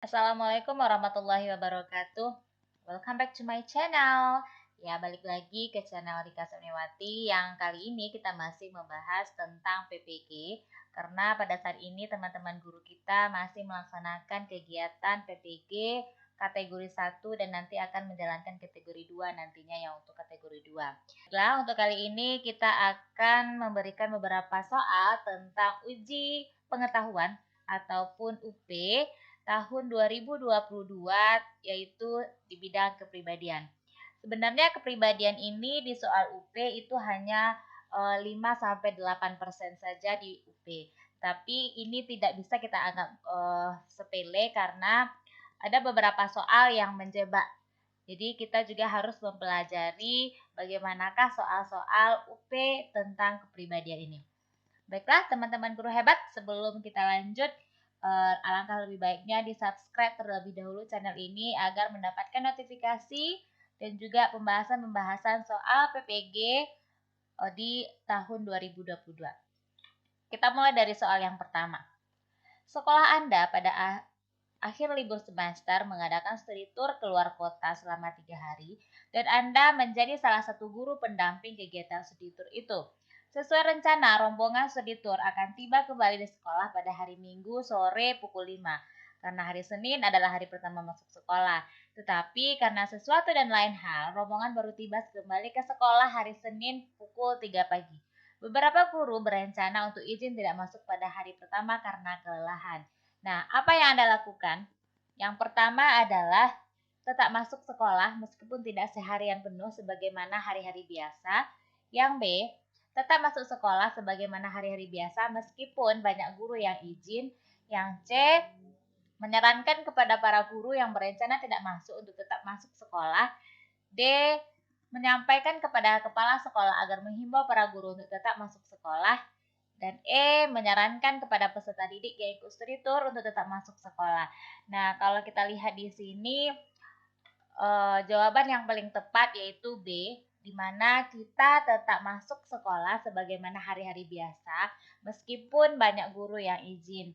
Assalamualaikum warahmatullahi wabarakatuh. Welcome back to my channel. Ya, balik lagi ke channel Rika Semiwati yang kali ini kita masih membahas tentang PPG karena pada saat ini teman-teman guru kita masih melaksanakan kegiatan PPG kategori 1 dan nanti akan menjalankan kategori 2 nantinya yang untuk kategori 2. Nah, untuk kali ini kita akan memberikan beberapa soal tentang uji pengetahuan ataupun UP tahun 2022 yaitu di bidang kepribadian. Sebenarnya kepribadian ini di soal UP itu hanya 5-8% saja di UP. Tapi ini tidak bisa kita anggap sepele karena ada beberapa soal yang menjebak. Jadi kita juga harus mempelajari bagaimanakah soal-soal UP tentang kepribadian ini. Baiklah teman-teman guru hebat, sebelum kita lanjut, alangkah lebih baiknya di-subscribe terlebih dahulu channel ini agar mendapatkan notifikasi dan juga pembahasan-pembahasan soal PPG di tahun 2022. Kita mulai dari soal yang pertama. Sekolah Anda pada akhir libur semester mengadakan studi tour keluar kota selama 3 hari dan Anda menjadi salah satu guru pendamping kegiatan studi tour itu. Sesuai rencana, rombongan studi tour akan tiba kembali di sekolah pada hari Minggu sore pukul 5, karena hari Senin adalah hari pertama masuk sekolah. Tetapi karena sesuatu dan lain hal, rombongan baru tiba kembali ke sekolah hari Senin pukul 3 pagi. Beberapa guru berencana untuk izin tidak masuk pada hari pertama karena kelelahan. Nah, apa yang Anda lakukan? Yang pertama adalah tetap masuk sekolah meskipun tidak seharian penuh sebagaimana hari-hari biasa. Yang B, tetap masuk sekolah sebagaimana hari-hari biasa meskipun banyak guru yang izin. Yang C, menyarankan kepada para guru yang berencana tidak masuk untuk tetap masuk sekolah. D, menyampaikan kepada kepala sekolah agar menghimbau para guru untuk tetap masuk sekolah. Dan E, menyarankan kepada peserta didik yang ikut studi tour untuk tetap masuk sekolah. Nah, kalau kita lihat di sini, jawaban yang paling tepat yaitu B, di mana kita tetap masuk sekolah sebagaimana hari-hari biasa, meskipun banyak guru yang izin.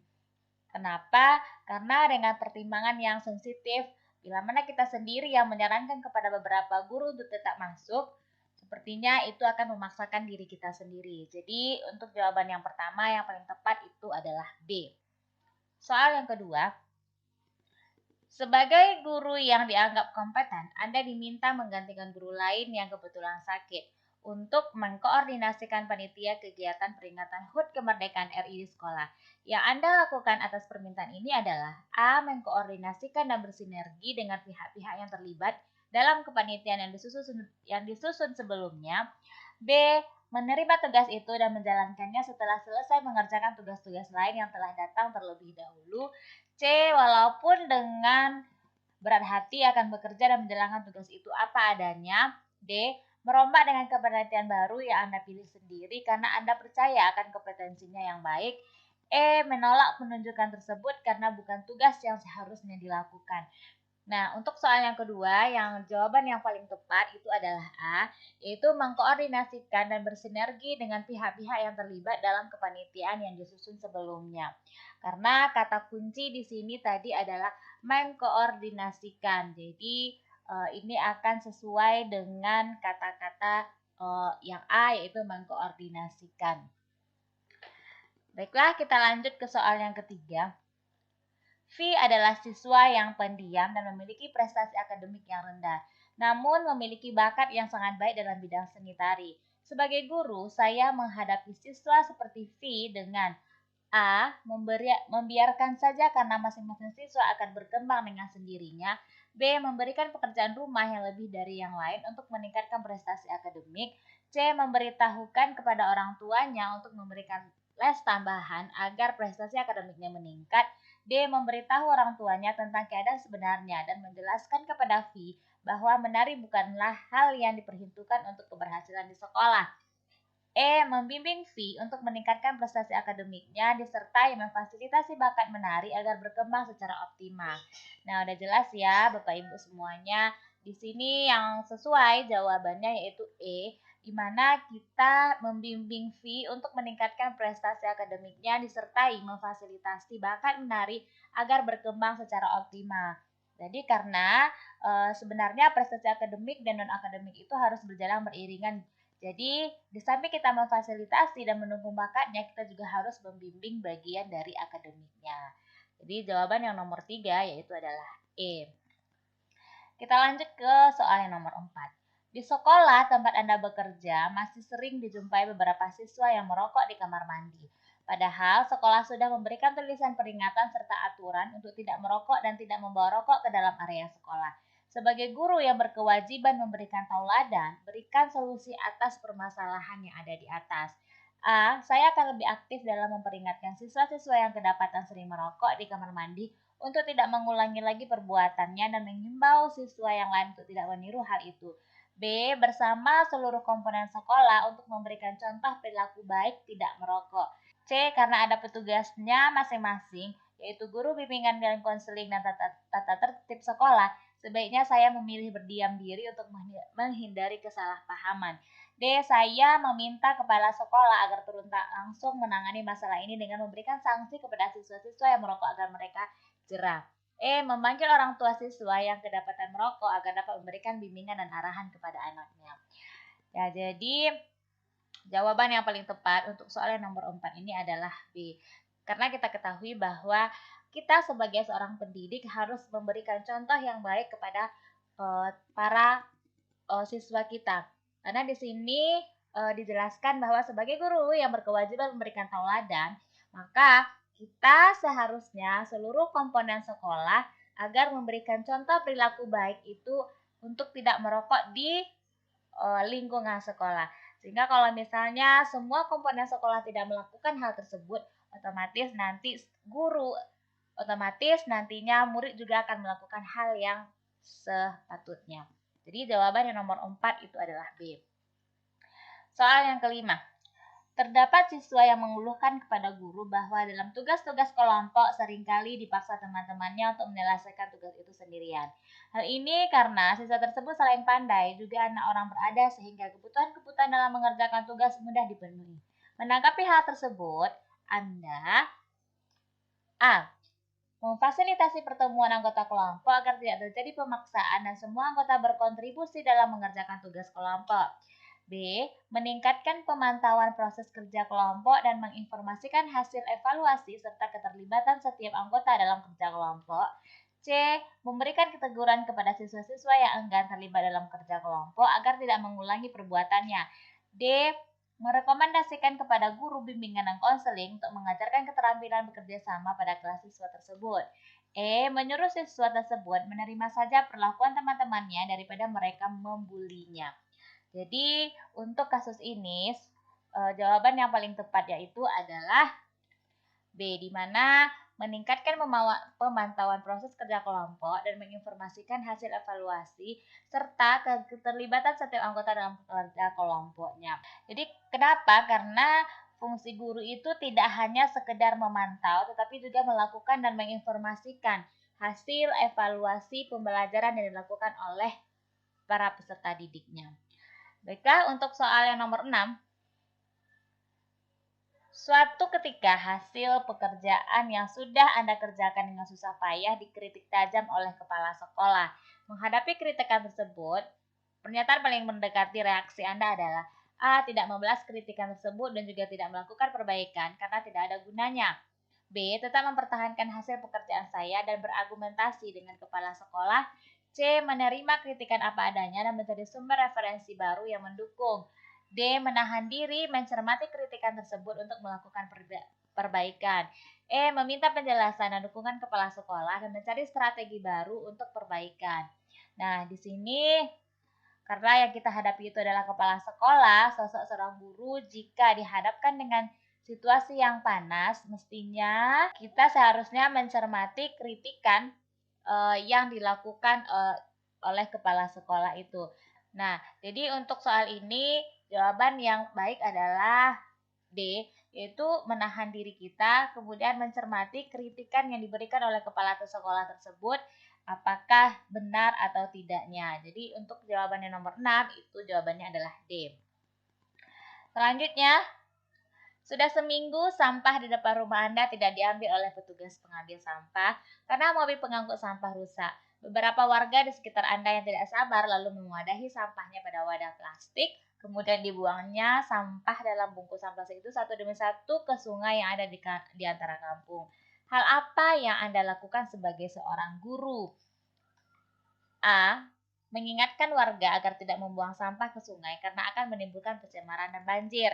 Kenapa? Karena dengan pertimbangan yang sensitif, bila mana kita sendiri yang menyarankan kepada beberapa guru untuk tetap masuk, sepertinya itu akan memaksakan diri kita sendiri. Jadi, untuk jawaban yang pertama yang paling tepat itu adalah B. Soal yang kedua, sebagai guru yang dianggap kompeten, Anda diminta menggantikan guru lain yang kebetulan sakit untuk mengkoordinasikan panitia kegiatan peringatan HUT kemerdekaan RI di sekolah. Yang Anda lakukan atas permintaan ini adalah A. Mengkoordinasikan dan bersinergi dengan pihak-pihak yang terlibat dalam kepanitiaan yang disusun sebelumnya. B. Menerima tugas itu dan menjalankannya setelah selesai mengerjakan tugas-tugas lain yang telah datang terlebih dahulu. C. Walaupun dengan berat hati akan bekerja dan menjalankan tugas itu apa adanya. D. Merombak dengan kepenelitian baru yang Anda pilih sendiri karena Anda percaya akan kompetensinya yang baik. E. Menolak penunjukan tersebut karena bukan tugas yang seharusnya dilakukan. Nah, untuk soal yang kedua, yang jawaban yang paling tepat itu adalah A, yaitu mengkoordinasikan dan bersinergi dengan pihak-pihak yang terlibat dalam kepanitiaan yang disusun sebelumnya. Karena kata kunci di sini tadi adalah mengkoordinasikan. Jadi, ini akan sesuai dengan kata-kata yang A, yaitu mengkoordinasikan. Baiklah, kita lanjut ke soal yang ketiga. V adalah siswa yang pendiam dan memiliki prestasi akademik yang rendah, namun memiliki bakat yang sangat baik dalam bidang seni tari. Sebagai guru, saya menghadapi siswa seperti V dengan A. Membiarkan saja karena masing-masing siswa akan berkembang dengan sendirinya. B. Memberikan pekerjaan rumah yang lebih dari yang lain untuk meningkatkan prestasi akademik. C. Memberitahukan kepada orang tuanya untuk memberikan les tambahan agar prestasi akademiknya meningkat. D. Memberitahu orang tuanya tentang keadaan sebenarnya dan menjelaskan kepada V bahwa menari bukanlah hal yang diperhitungkan untuk keberhasilan di sekolah. E. Membimbing V untuk meningkatkan prestasi akademiknya disertai memfasilitasi bakat menari agar berkembang secara optimal. Nah, udah jelas ya Bapak Ibu semuanya. Di sini yang sesuai jawabannya yaitu E, di mana kita membimbing V untuk meningkatkan prestasi akademiknya disertai memfasilitasi bakat menari agar berkembang secara optimal. Jadi karena sebenarnya prestasi akademik dan non-akademik itu harus berjalan beriringan. Jadi di samping kita memfasilitasi dan mendukung bakatnya, kita juga harus membimbing bagian dari akademiknya. Jadi jawaban yang nomor 3 yaitu adalah E. Kita lanjut ke soal yang nomor 4. Di sekolah tempat Anda bekerja, masih sering dijumpai beberapa siswa yang merokok di kamar mandi. Padahal sekolah sudah memberikan tulisan peringatan serta aturan untuk tidak merokok dan tidak membawa rokok ke dalam area sekolah. Sebagai guru yang berkewajiban memberikan tauladan, berikan solusi atas permasalahan yang ada di atas. A. Saya akan lebih aktif dalam memperingatkan siswa-siswa yang kedapatan sering merokok di kamar mandi untuk tidak mengulangi lagi perbuatannya dan mengimbau siswa yang lain untuk tidak meniru hal itu. B. Bersama seluruh komponen sekolah untuk memberikan contoh perilaku baik tidak merokok. C. Karena ada petugasnya masing-masing, yaitu guru bimbingan dan konseling dan tata tertib sekolah, sebaiknya saya memilih berdiam diri untuk menghindari kesalahpahaman. D. Saya meminta kepala sekolah agar turun langsung menangani masalah ini dengan memberikan sanksi kepada siswa-siswa yang merokok agar mereka jerah. E. Memanggil orang tua siswa yang kedapatan merokok agar dapat memberikan bimbingan dan arahan kepada anaknya. Ya, jadi jawaban yang paling tepat untuk soal yang nomor 4 ini adalah B. Karena kita ketahui bahwa kita sebagai seorang pendidik harus memberikan contoh yang baik kepada para siswa kita. Karena di sini dijelaskan bahwa sebagai guru yang berkewajiban memberikan tauladan, maka kita seharusnya seluruh komponen sekolah agar memberikan contoh perilaku baik itu untuk tidak merokok di lingkungan sekolah. Sehingga kalau misalnya semua komponen sekolah tidak melakukan hal tersebut, otomatis nantinya murid juga akan melakukan hal yang sepatutnya. Jadi jawaban yang nomor 4 itu adalah B. Soal yang kelima. Terdapat siswa yang mengeluhkan kepada guru bahwa dalam tugas-tugas kelompok seringkali dipaksa teman-temannya untuk menyelesaikan tugas itu sendirian. Hal ini karena siswa tersebut selain pandai, juga anak orang berada sehingga kebutuhan-kebutuhan dalam mengerjakan tugas mudah dipenuhi. Menanggapi hal tersebut, Anda A. Memfasilitasi pertemuan anggota kelompok agar tidak terjadi pemaksaan dan semua anggota berkontribusi dalam mengerjakan tugas kelompok. B. Meningkatkan pemantauan proses kerja kelompok dan menginformasikan hasil evaluasi serta keterlibatan setiap anggota dalam kerja kelompok. C. Memberikan keteguran kepada siswa-siswa yang enggan terlibat dalam kerja kelompok agar tidak mengulangi perbuatannya. D. Merekomendasikan kepada guru bimbingan dan konseling untuk mengajarkan keterampilan bekerja sama pada kelas siswa tersebut. E. Menyuruh siswa tersebut menerima saja perlakuan teman-temannya daripada mereka membulinya. Jadi untuk kasus ini jawaban yang paling tepat yaitu adalah B, di mana meningkatkan pemantauan proses kerja kelompok dan menginformasikan hasil evaluasi serta keterlibatan setiap anggota dalam kerja kelompoknya. Jadi kenapa? Karena fungsi guru itu tidak hanya sekedar memantau tetapi juga melakukan dan menginformasikan hasil evaluasi pembelajaran yang dilakukan oleh para peserta didiknya. Baiklah, untuk soal yang nomor 6. Suatu ketika hasil pekerjaan yang sudah Anda kerjakan dengan susah payah dikritik tajam oleh kepala sekolah. Menghadapi kritikan tersebut, pernyataan paling mendekati reaksi Anda adalah A. Tidak membalas kritikan tersebut dan juga tidak melakukan perbaikan karena tidak ada gunanya. B. Tetap mempertahankan hasil pekerjaan saya dan berargumentasi dengan kepala sekolah. C. Menerima kritikan apa adanya dan mencari sumber referensi baru yang mendukung. D. Menahan diri, mencermati kritikan tersebut untuk melakukan perbaikan. E. Meminta penjelasan dan dukungan kepala sekolah dan mencari strategi baru untuk perbaikan. Nah, di sini karena yang kita hadapi itu adalah kepala sekolah, sosok seorang guru jika dihadapkan dengan situasi yang panas, mestinya kita seharusnya mencermati kritikan yang dilakukan oleh kepala sekolah itu. Nah, jadi untuk soal ini jawaban yang baik adalah D, yaitu menahan diri kita, kemudian mencermati kritikan yang diberikan oleh kepala sekolah tersebut, apakah benar atau tidaknya. Jadi untuk jawabannya nomor 6, itu jawabannya adalah D. Selanjutnya, sudah seminggu sampah di depan rumah Anda tidak diambil oleh petugas pengambil sampah karena mobil pengangkut sampah rusak. Beberapa warga di sekitar Anda yang tidak sabar lalu memwadahi sampahnya pada wadah plastik, kemudian dibuangnya sampah dalam bungkusan plastik itu satu demi satu ke sungai yang ada di antara kampung. Hal apa yang Anda lakukan sebagai seorang guru? A. Mengingatkan warga agar tidak membuang sampah ke sungai karena akan menimbulkan pencemaran dan banjir.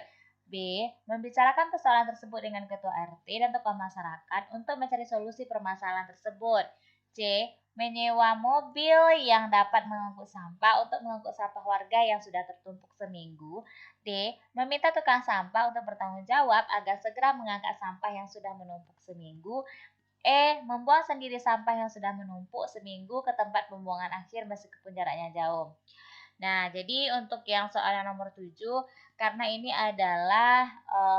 B. Membicarakan persoalan tersebut dengan ketua RT dan tokoh masyarakat untuk mencari solusi permasalahan tersebut. C. Menyewa mobil yang dapat mengangkut sampah untuk mengangkut sampah warga yang sudah tertumpuk seminggu. D. Meminta tukang sampah untuk bertanggung jawab agar segera mengangkat sampah yang sudah menumpuk seminggu. Membuang sendiri sampah yang sudah menumpuk seminggu ke tempat pembuangan akhir meskipun jaraknya jauh. Nah, jadi untuk yang soal yang nomor 7, karena ini adalah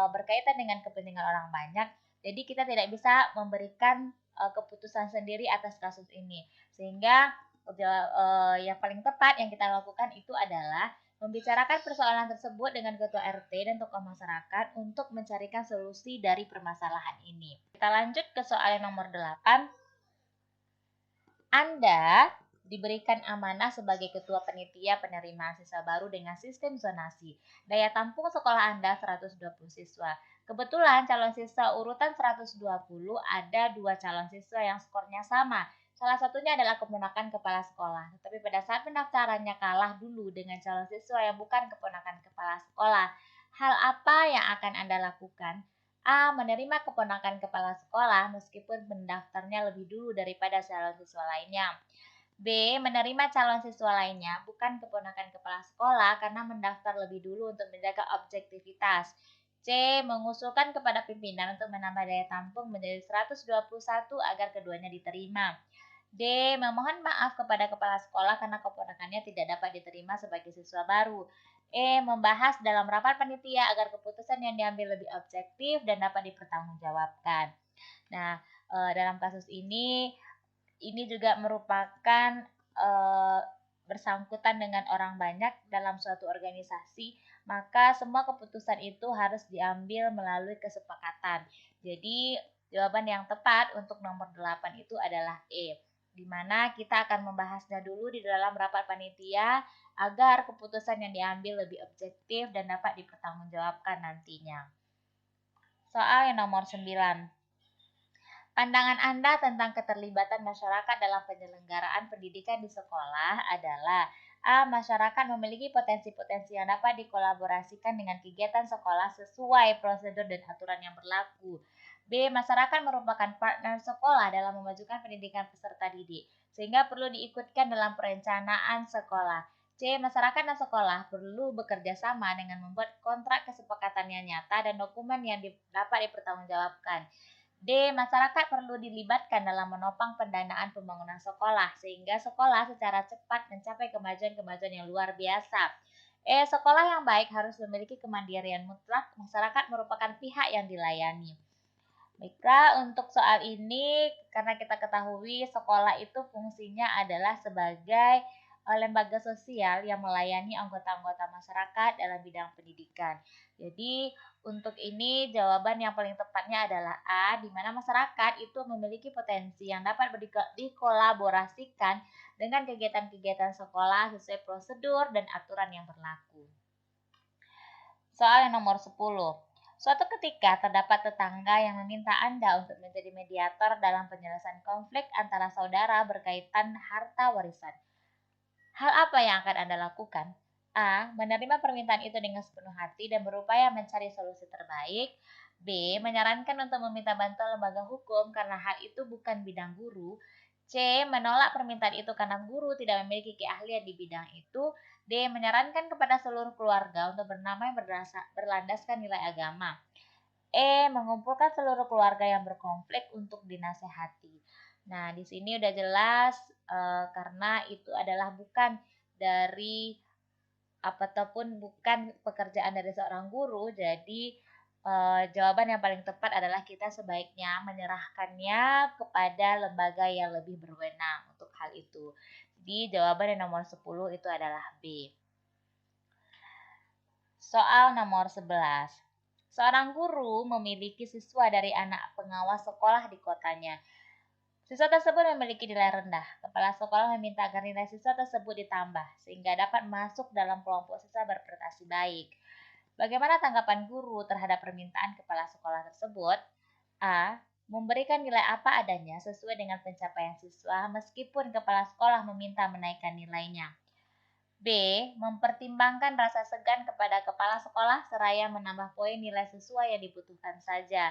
berkaitan dengan kepentingan orang banyak, jadi kita tidak bisa memberikan keputusan sendiri atas kasus ini. Sehingga yang paling tepat yang kita lakukan itu adalah membicarakan persoalan tersebut dengan ketua RT dan tokoh masyarakat untuk mencarikan solusi dari permasalahan ini. Kita lanjut ke soal yang nomor 8. Anda diberikan amanah sebagai ketua panitia penerimaan siswa baru dengan sistem zonasi. Daya tampung sekolah Anda 120 siswa. Kebetulan calon siswa urutan 120 ada 2 calon siswa yang skornya sama. Salah satunya adalah keponakan kepala sekolah. Tetapi pada saat pendaftarannya kalah dulu dengan calon siswa yang bukan keponakan kepala sekolah. Hal apa yang akan Anda lakukan? A. Menerima keponakan kepala sekolah meskipun mendaftarnya lebih dulu daripada calon siswa lainnya. B. Menerima calon siswa lainnya bukan keponakan kepala sekolah karena mendaftar lebih dulu untuk menjaga objektivitas. C. Mengusulkan kepada pimpinan untuk menambah daya tampung menjadi 121 agar keduanya diterima. D. Memohon maaf kepada kepala sekolah karena keponakannya tidak dapat diterima sebagai siswa baru. Membahas dalam rapat panitia agar keputusan yang diambil lebih objektif dan dapat dipertanggungjawabkan. Nah, dalam kasus ini juga merupakan bersangkutan dengan orang banyak dalam suatu organisasi, maka semua keputusan itu harus diambil melalui kesepakatan. Jadi, jawaban yang tepat untuk nomor 8 itu adalah E, di mana kita akan membahasnya dulu di dalam rapat panitia agar keputusan yang diambil lebih objektif dan dapat dipertanggungjawabkan nantinya. Soal yang nomor 9. Pandangan Anda tentang keterlibatan masyarakat dalam penyelenggaraan pendidikan di sekolah adalah A. Masyarakat memiliki potensi-potensi yang dapat dikolaborasikan dengan kegiatan sekolah sesuai prosedur dan aturan yang berlaku. B. Masyarakat merupakan partner sekolah dalam memajukan pendidikan peserta didik, sehingga perlu diikutkan dalam perencanaan sekolah. C. Masyarakat dan sekolah perlu bekerja sama dengan membuat kontrak kesepakatan yang nyata dan dokumen yang dapat dipertanggungjawabkan. D. Masyarakat perlu dilibatkan dalam menopang pendanaan pembangunan sekolah, sehingga sekolah secara cepat mencapai kemajuan-kemajuan yang luar biasa. Sekolah yang baik harus memiliki kemandirian mutlak, masyarakat merupakan pihak yang dilayani. Baiklah, untuk soal ini, karena kita ketahui sekolah itu fungsinya adalah sebagai lembaga sosial yang melayani anggota-anggota masyarakat dalam bidang pendidikan. Jadi, untuk ini jawaban yang paling tepatnya adalah A, di mana masyarakat itu memiliki potensi yang dapat dikolaborasikan dengan kegiatan-kegiatan sekolah sesuai prosedur dan aturan yang berlaku. Soal yang nomor 10. Suatu ketika terdapat tetangga yang meminta Anda untuk menjadi mediator dalam penyelesaian konflik antara saudara berkaitan harta warisan. Hal apa yang akan Anda lakukan? A. Menerima permintaan itu dengan sepenuh hati dan berupaya mencari solusi terbaik. B. Menyarankan untuk meminta bantuan lembaga hukum karena hal itu bukan bidang guru. C. Menolak permintaan itu karena guru tidak memiliki keahlian di bidang itu. D. Menyarankan kepada seluruh keluarga untuk bernamai berlandaskan nilai agama. Mengumpulkan seluruh keluarga yang berkonflik untuk dinasehati. Nah, di sini udah jelas karena itu adalah bukan dari ataupun bukan pekerjaan dari seorang guru, jadi jawaban yang paling tepat adalah kita sebaiknya menyerahkannya kepada lembaga yang lebih berwenang untuk hal itu. Jadi jawaban yang nomor 10 itu adalah B. Soal nomor 11. Seorang guru memiliki siswa dari anak pengawas sekolah di kotanya. Siswa tersebut memiliki nilai rendah. Kepala sekolah meminta agar nilai siswa tersebut ditambah, sehingga dapat masuk dalam kelompok siswa berprestasi baik. Bagaimana tanggapan guru terhadap permintaan kepala sekolah tersebut? A. Memberikan nilai apa adanya sesuai dengan pencapaian siswa meskipun kepala sekolah meminta menaikkan nilainya. B. Mempertimbangkan rasa segan kepada kepala sekolah seraya menambah poin nilai sesuai yang dibutuhkan saja.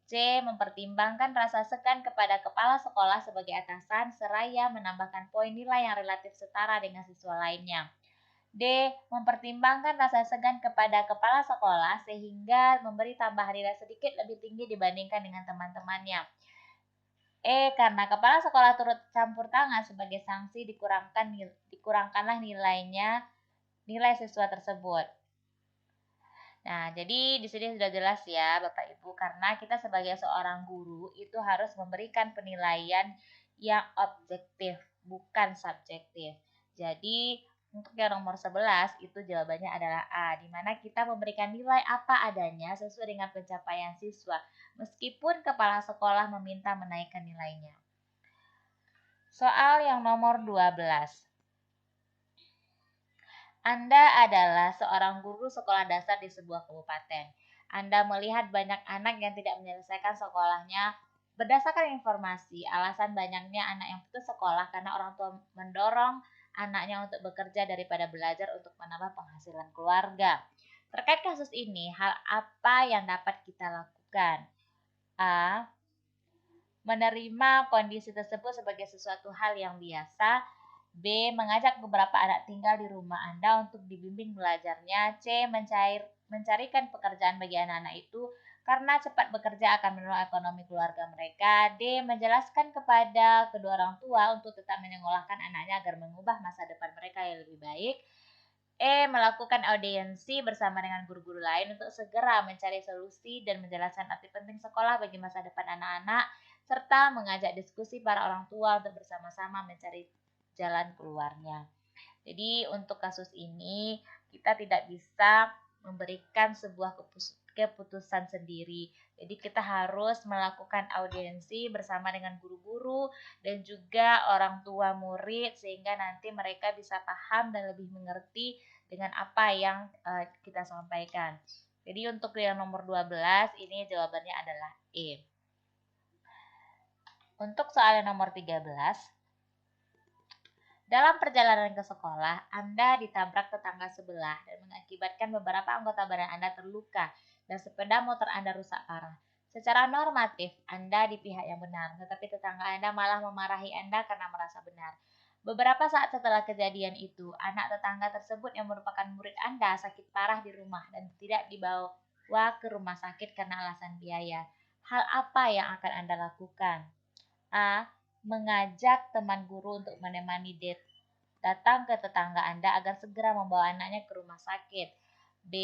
C. Mempertimbangkan rasa segan kepada kepala sekolah sebagai atasan seraya menambahkan poin nilai yang relatif setara dengan siswa lainnya. D. Mempertimbangkan rasa segan kepada kepala sekolah sehingga memberi tambahan nilai sedikit lebih tinggi dibandingkan dengan teman-temannya. Karena kepala sekolah turut campur tangan sebagai sanksi dikurangkanlah nilai siswa tersebut. Nah, jadi di sini sudah jelas ya Bapak Ibu, karena kita sebagai seorang guru itu harus memberikan penilaian yang objektif, bukan subjektif. Jadi, untuk yang nomor 11 itu jawabannya adalah A, di mana kita memberikan nilai apa adanya sesuai dengan pencapaian siswa, meskipun kepala sekolah meminta menaikkan nilainya. Soal yang nomor 12. Anda adalah seorang guru sekolah dasar di sebuah kabupaten. Anda melihat banyak anak yang tidak menyelesaikan sekolahnya. Berdasarkan informasi, alasan banyaknya anak yang putus sekolah karena orang tua mendorong anaknya untuk bekerja daripada belajar untuk menambah penghasilan keluarga. Terkait kasus ini, hal apa yang dapat kita lakukan? A. Menerima kondisi tersebut sebagai sesuatu hal yang biasa. B. Mengajak beberapa anak tinggal di rumah Anda untuk dibimbing belajarnya. C. Mencarikan pekerjaan bagi anak-anak itu karena cepat bekerja akan menolong ekonomi keluarga mereka. D. Menjelaskan kepada kedua orang tua untuk tetap menyekolahkan anaknya agar mengubah masa depan mereka yang lebih baik. Melakukan audiensi bersama dengan guru-guru lain untuk segera mencari solusi dan menjelaskan arti penting sekolah bagi masa depan anak-anak, serta mengajak diskusi para orang tua untuk bersama-sama mencari jalan keluarnya. Jadi untuk kasus ini kita tidak bisa memberikan sebuah keputusan sendiri. Jadi kita harus melakukan audiensi bersama dengan guru-guru dan juga orang tua murid sehingga nanti mereka bisa paham dan lebih mengerti dengan apa yang kita sampaikan. Jadi untuk yang nomor 12 ini jawabannya adalah E. Untuk soal yang nomor 13, dalam perjalanan ke sekolah, Anda ditabrak tetangga sebelah dan mengakibatkan beberapa anggota badan Anda terluka dan sepeda motor Anda rusak parah. Secara normatif, Anda di pihak yang benar, tetapi tetangga Anda malah memarahi Anda karena merasa benar. Beberapa saat setelah kejadian itu, anak tetangga tersebut yang merupakan murid Anda sakit parah di rumah dan tidak dibawa ke rumah sakit karena alasan biaya. Hal apa yang akan Anda lakukan? A. Mengajak teman guru untuk menemani datang ke tetangga Anda agar segera membawa anaknya ke rumah sakit. B.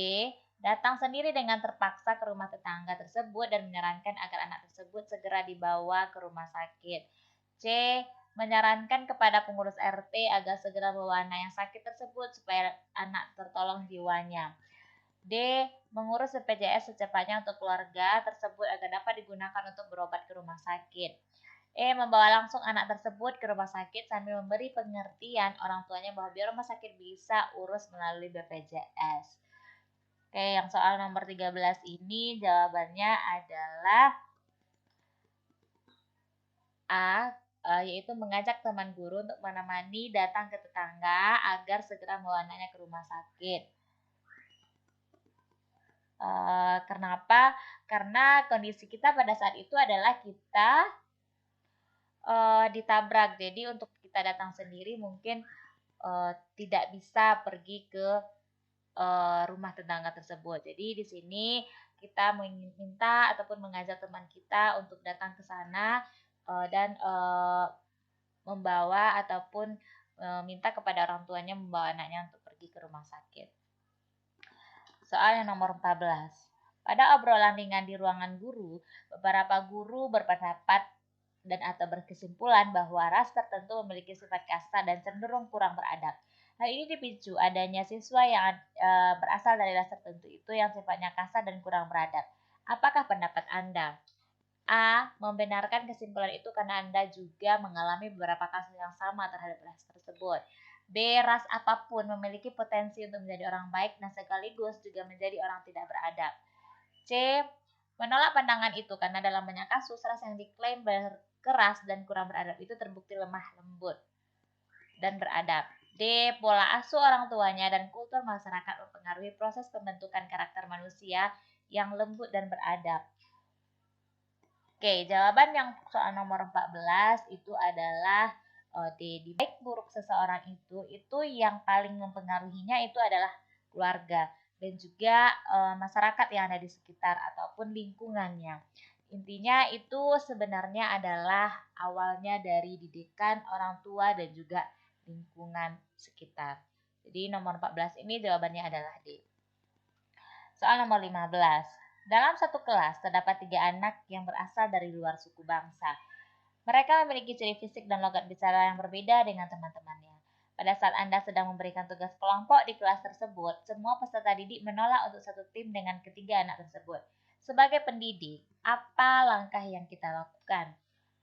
Datang sendiri dengan terpaksa ke rumah tetangga tersebut dan menyarankan agar anak tersebut segera dibawa ke rumah sakit. C. Menyarankan kepada pengurus RT agar segera membawa anak yang sakit tersebut supaya anak tertolong jiwanya. D. Mengurus BPJS secepatnya untuk keluarga tersebut agar dapat digunakan untuk berobat ke rumah sakit. Membawa langsung anak tersebut ke rumah sakit sambil memberi pengertian orang tuanya bahwa biar rumah sakit bisa urus melalui BPJS. Oke, yang soal nomor 13 ini jawabannya adalah A, yaitu mengajak teman guru untuk menemani datang ke tetangga agar segera membawa anaknya ke rumah sakit. Kenapa? Karena kondisi kita pada saat itu adalah kita ditabrak. Jadi untuk kita datang sendiri mungkin tidak bisa pergi ke rumah tetangga tersebut. Jadi di sini kita meminta ataupun mengajak teman kita untuk datang ke sana dan membawa ataupun minta kepada orang tuanya membawa anaknya untuk pergi ke rumah sakit. Soal yang nomor 14. Pada obrolan ringan di ruangan guru, beberapa guru berpendapat dan atau berkesimpulan bahwa ras tertentu memiliki sifat kasar dan cenderung kurang beradab. Hal ini dipicu adanya siswa yang berasal dari ras tertentu itu yang sifatnya kasar dan kurang beradab. Apakah pendapat Anda? A. Membenarkan kesimpulan itu karena Anda juga mengalami beberapa kasus yang sama terhadap ras tersebut. B. Ras apapun memiliki potensi untuk menjadi orang baik dan sekaligus juga menjadi orang tidak beradab. C. Menolak pandangan itu karena dalam banyak kasus ras yang diklaim berkeras dan kurang beradab itu terbukti lemah lembut dan beradab. D. Pola asuh orang tuanya dan kultur masyarakat mempengaruhi proses pembentukan karakter manusia yang lembut dan beradab. Oke, jawaban yang soal nomor 14 itu adalah D. Di baik buruk seseorang itu yang paling mempengaruhinya itu adalah keluarga dan juga masyarakat yang ada di sekitar ataupun lingkungannya. Intinya itu sebenarnya adalah awalnya dari didikan orang tua dan juga lingkungan sekitar. Jadi nomor 14 ini jawabannya adalah D. Soal nomor 15. Dalam satu kelas terdapat 3 anak yang berasal dari luar suku bangsa. Mereka memiliki ciri fisik dan logat bicara yang berbeda dengan teman-temannya. Pada saat Anda sedang memberikan tugas kelompok di kelas tersebut, semua peserta didik menolak untuk satu tim dengan ketiga anak tersebut. Sebagai pendidik, apa langkah yang kita lakukan?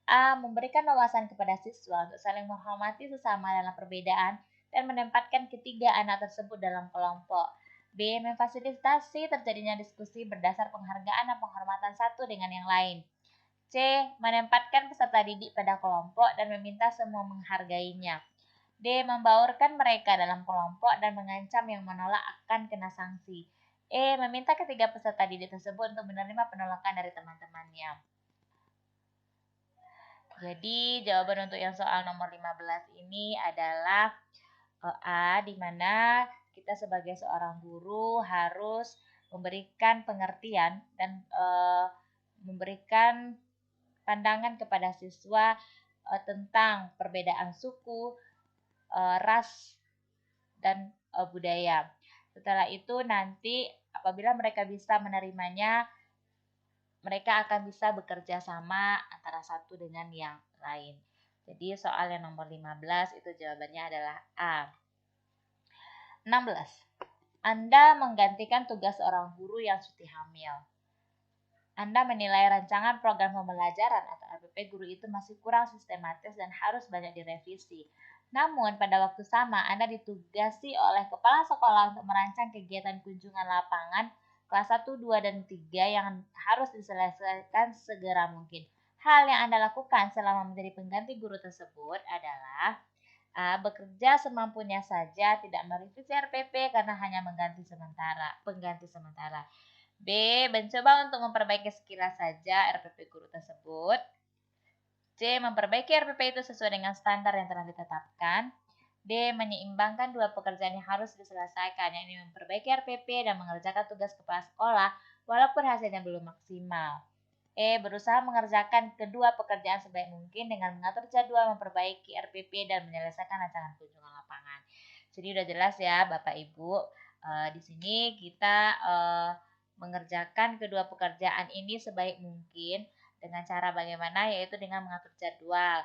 A. Memberikan wawasan kepada siswa untuk saling menghormati sesama dalam perbedaan dan menempatkan ketiga anak tersebut dalam kelompok. B. Memfasilitasi terjadinya diskusi berdasar penghargaan dan penghormatan satu dengan yang lain. C. Menempatkan peserta didik pada kelompok dan meminta semua menghargainya. D. Membaurkan mereka dalam kelompok dan mengancam yang menolak akan kena sanksi. E. Meminta ketiga peserta didik tersebut untuk menerima penolakan dari teman-temannya. Jadi jawaban untuk yang soal nomor 15 ini adalah A, di mana kita sebagai seorang guru harus memberikan pengertian dan memberikan pandangan kepada siswa tentang perbedaan suku, ras, dan budaya. Setelah itu nanti apabila mereka bisa menerimanya, mereka akan bisa bekerja sama antara satu dengan yang lain. Jadi soal yang nomor 15 itu jawabannya adalah A. 16. Anda menggantikan tugas seorang guru yang cuti hamil. Anda menilai rancangan program pembelajaran atau RPP guru itu masih kurang sistematis dan harus banyak direvisi. Namun, pada waktu sama, Anda ditugasi oleh kepala sekolah untuk merancang kegiatan kunjungan lapangan kelas 1, 2, dan 3 yang harus diselesaikan segera mungkin. Hal yang Anda lakukan selama menjadi pengganti guru tersebut adalah A. Bekerja semampunya saja, tidak merevisi RPP karena hanya pengganti sementara. B. Mencoba untuk memperbaiki sekilas saja RPP guru tersebut. C. Memperbaiki RPP itu sesuai dengan standar yang telah ditetapkan. D. Menyeimbangkan dua pekerjaan yang harus diselesaikan, yakni memperbaiki RPP dan mengerjakan tugas kepala sekolah walaupun hasilnya belum maksimal. E. Berusaha mengerjakan kedua pekerjaan sebaik mungkin dengan mengatur jadwal, memperbaiki RPP, dan menyelesaikan rancangan kunjungan lapangan. Jadi udah jelas ya Bapak Ibu, di sini kita mengerjakan kedua pekerjaan ini sebaik mungkin dengan cara bagaimana, yaitu dengan mengatur jadwal.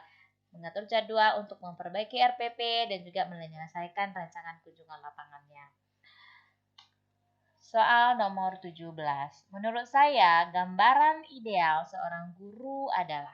Mengatur jadwal untuk memperbaiki RPP dan juga menyelesaikan rancangan kunjungan lapangannya. Soal nomor 17. Menurut saya, gambaran ideal seorang guru adalah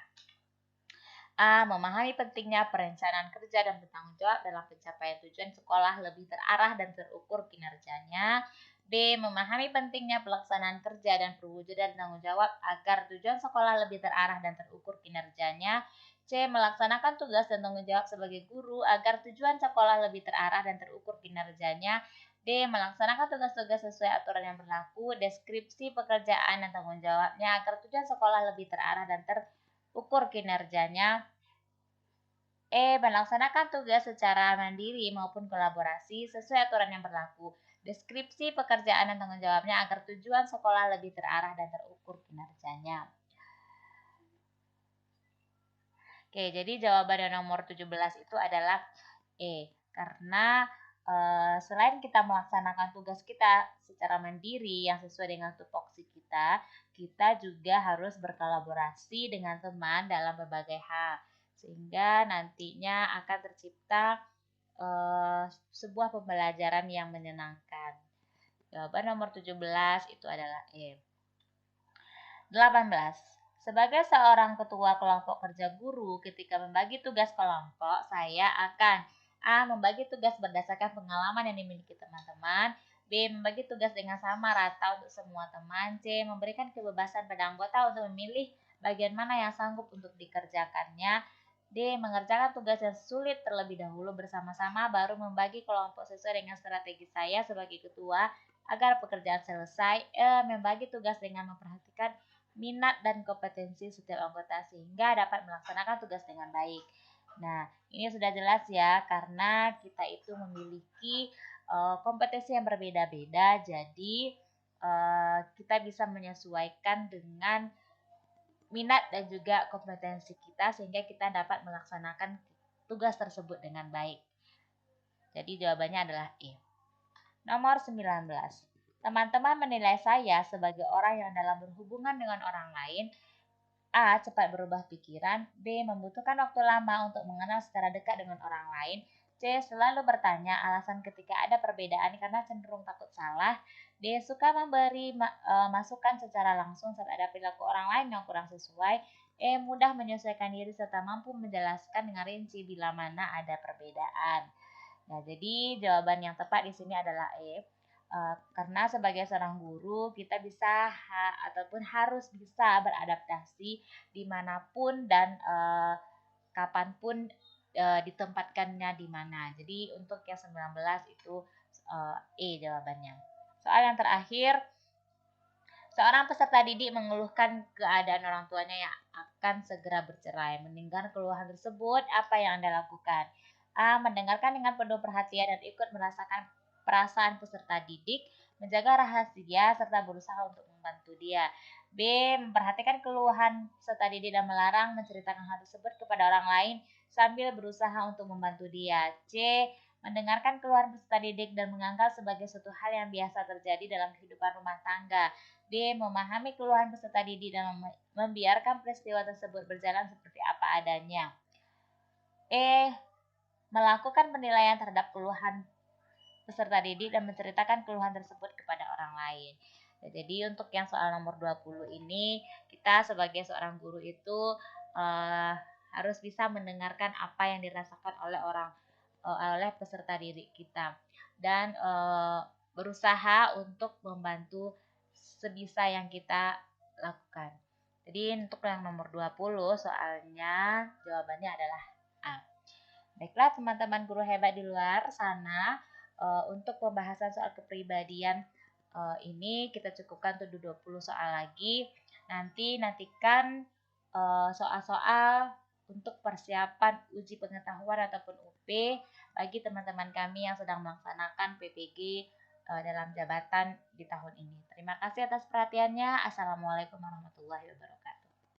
A. Memahami pentingnya perencanaan kerja dan bertanggung jawab dalam pencapaian tujuan sekolah lebih terarah dan terukur kinerjanya. B. Memahami pentingnya pelaksanaan kerja dan perwujudan tanggung jawab agar tujuan sekolah lebih terarah dan terukur kinerjanya. C. Melaksanakan tugas dan tanggung jawab sebagai guru agar tujuan sekolah lebih terarah dan terukur kinerjanya. D. Melaksanakan tugas-tugas sesuai aturan yang berlaku, deskripsi pekerjaan dan tanggung jawabnya agar tujuan sekolah lebih terarah dan terukur kinerjanya. E. Melaksanakan tugas secara mandiri maupun kolaborasi sesuai aturan yang berlaku, deskripsi pekerjaan dan tanggung jawabnya agar tujuan sekolah lebih terarah dan terukur kinerjanya. Oke, jadi jawaban yang nomor 17 itu adalah E. Karena selain kita melaksanakan tugas kita secara mandiri yang sesuai dengan tupoksi kita, kita juga harus berkolaborasi dengan teman dalam berbagai hal. Sehingga nantinya akan tercipta sebuah pembelajaran yang menyenangkan. Jawaban nomor 17 itu adalah E. 18. Sebagai seorang ketua kelompok kerja guru, ketika membagi tugas kelompok, saya akan A. Membagi tugas berdasarkan pengalaman yang dimiliki teman-teman. B. Membagi tugas dengan sama rata untuk semua teman. C. Memberikan kebebasan pada anggota untuk memilih bagian mana yang sanggup untuk dikerjakannya. D. Mengerjakan tugas yang sulit terlebih dahulu bersama-sama, baru membagi kelompok sesuai dengan strategi saya sebagai ketua agar pekerjaan selesai. E. Membagi tugas dengan memperhatikan minat dan kompetensi setiap anggota sehingga dapat melaksanakan tugas dengan baik. Nah, ini sudah jelas ya, karena kita itu memiliki kompetensi yang berbeda-beda, jadi kita bisa menyesuaikan dengan minat dan juga kompetensi kita sehingga kita dapat melaksanakan tugas tersebut dengan baik. Jadi jawabannya adalah E. Nomor 19. Teman-teman menilai saya sebagai orang yang dalam berhubungan dengan orang lain. A. Cepat berubah pikiran. B. Membutuhkan waktu lama untuk mengenal secara dekat dengan orang lain. C. Selalu bertanya alasan ketika ada perbedaan karena cenderung takut salah. D. Suka memberi masukan secara langsung saat ada perilaku orang lain yang kurang sesuai. E. Mudah menyesuaikan diri serta mampu menjelaskan dengan rinci bila mana ada perbedaan. Nah, jadi jawaban yang tepat di sini adalah E. Karena sebagai seorang guru kita bisa ataupun harus bisa beradaptasi dimanapun dan kapanpun ditempatkannya di mana. Jadi untuk yang 19 itu E jawabannya. Soal yang terakhir, seorang peserta didik mengeluhkan keadaan orang tuanya yang akan segera bercerai. Mendengar keluhan tersebut, apa yang Anda lakukan? A. Mendengarkan dengan penuh perhatian dan ikut merasakan perasaan peserta didik, menjaga rahasia, serta berusaha untuk membantu dia. B. Memperhatikan keluhan peserta didik dan melarang menceritakan hal tersebut kepada orang lain sambil berusaha untuk membantu dia. C. Mendengarkan keluhan peserta didik dan menganggap sebagai suatu hal yang biasa terjadi dalam kehidupan rumah tangga. D. Memahami keluhan peserta didik dan membiarkan peristiwa tersebut berjalan seperti apa adanya. E. Melakukan penilaian terhadap keluhan peserta didik dan menceritakan keluhan tersebut kepada orang lain. Nah, jadi untuk yang soal nomor 20 ini, kita sebagai seorang guru itu harus bisa mendengarkan apa yang dirasakan oleh peserta didik kita dan berusaha untuk membantu sebisa yang kita lakukan. Jadi untuk yang nomor 20 soalnya jawabannya adalah A. Baiklah teman-teman guru hebat di luar sana, untuk pembahasan soal kepribadian ini kita cukupkan untuk 20 soal lagi. Nantikan soal-soal untuk persiapan uji pengetahuan ataupun UP bagi teman-teman kami yang sedang melaksanakan PPG dalam jabatan di tahun ini. Terima kasih atas perhatiannya. Assalamualaikum warahmatullahi wabarakatuh.